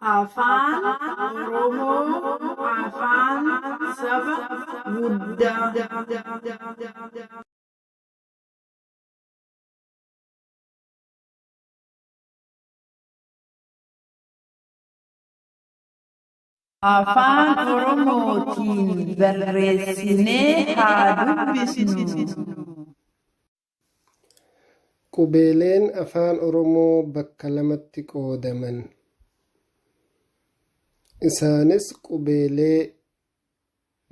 Afaan Oromoo afaan saba guddaa. Afaan Oromootiin barreessinee haa dubbisnu. Qubeeleen afaan Oromoo bakka lamatti qoodaman. Isaanis qubeelee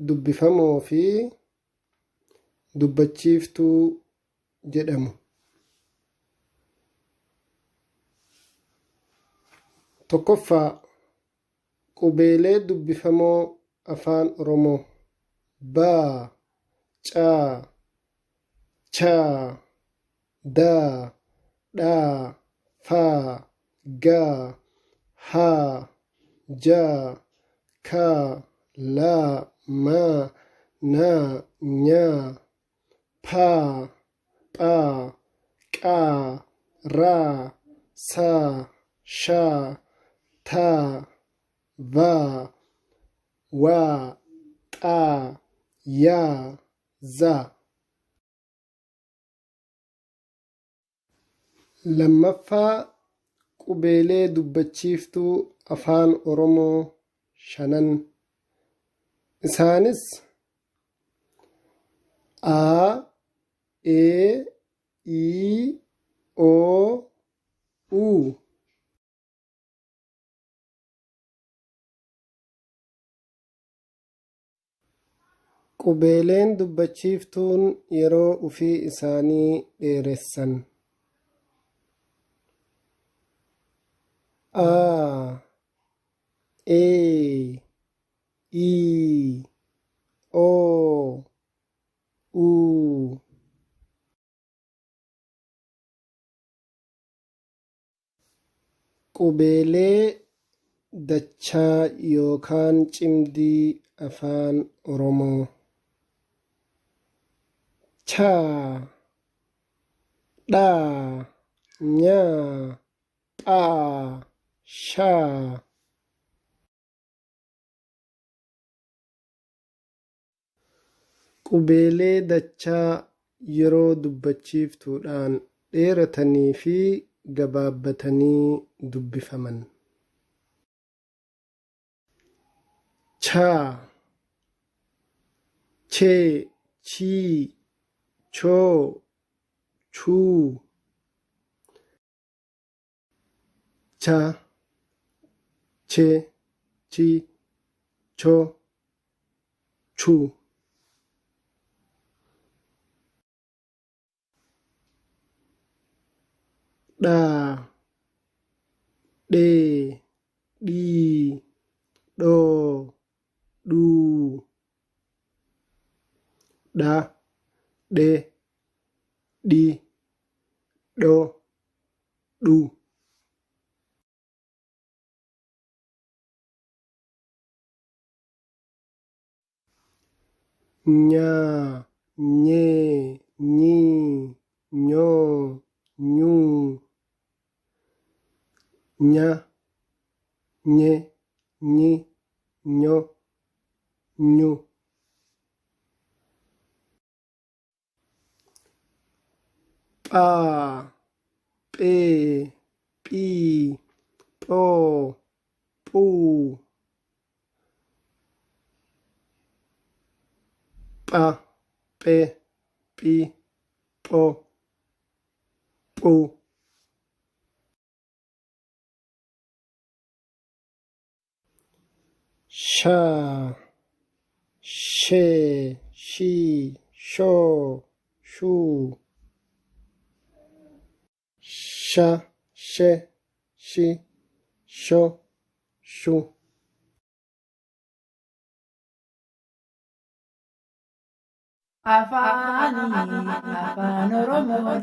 dubbifamoo fi dubbachiiftuu jedhamu. Tokkoffaa qubeelee dubbifamoo afaan Oromoo baa, caa, chaa, daa, dhaa, faa, gaa, haa, jaa, kaa, laa, maa, naa, nyaa, paa, phaa, qaa, raa, saa, shaa, taa, vaa, waa, xaa, yaa, zaa. Lammaffaa qubeelee dubbachiiftuu afaan Oromoo 5. Isaanis aa, ee, ii, oo, uu. Qubeeleen dubbachiiftuun yeroo ufii isaanii dheeressan. Aa, ee, ii, oo, uu. Qubeelee dachaa yookaan cimdii afaan Oromoo. Chaa, dhaa, nyaa, phaa, shaa. Qubeelee dachaa yeroo dubbachiiftuudhaan dheeratanii fi gabaabbatanii dubbifaman. Chaa, chee, chii, choo, chuu. Cha, che, chi, cho, chu. Đà, đê, đi, đô, đu. Đà, đê, đi, đô, đu. Nhà, nhê, nhi, nhô, nhu. Nha, nhê, nhi, nhô, nhu. Pa, pê, pi, po, pu. Pa, pê, pi, po, pu. Sha, she, shi, sho, shu. Sha, she, shi, sho, shu. Afaan Oromoo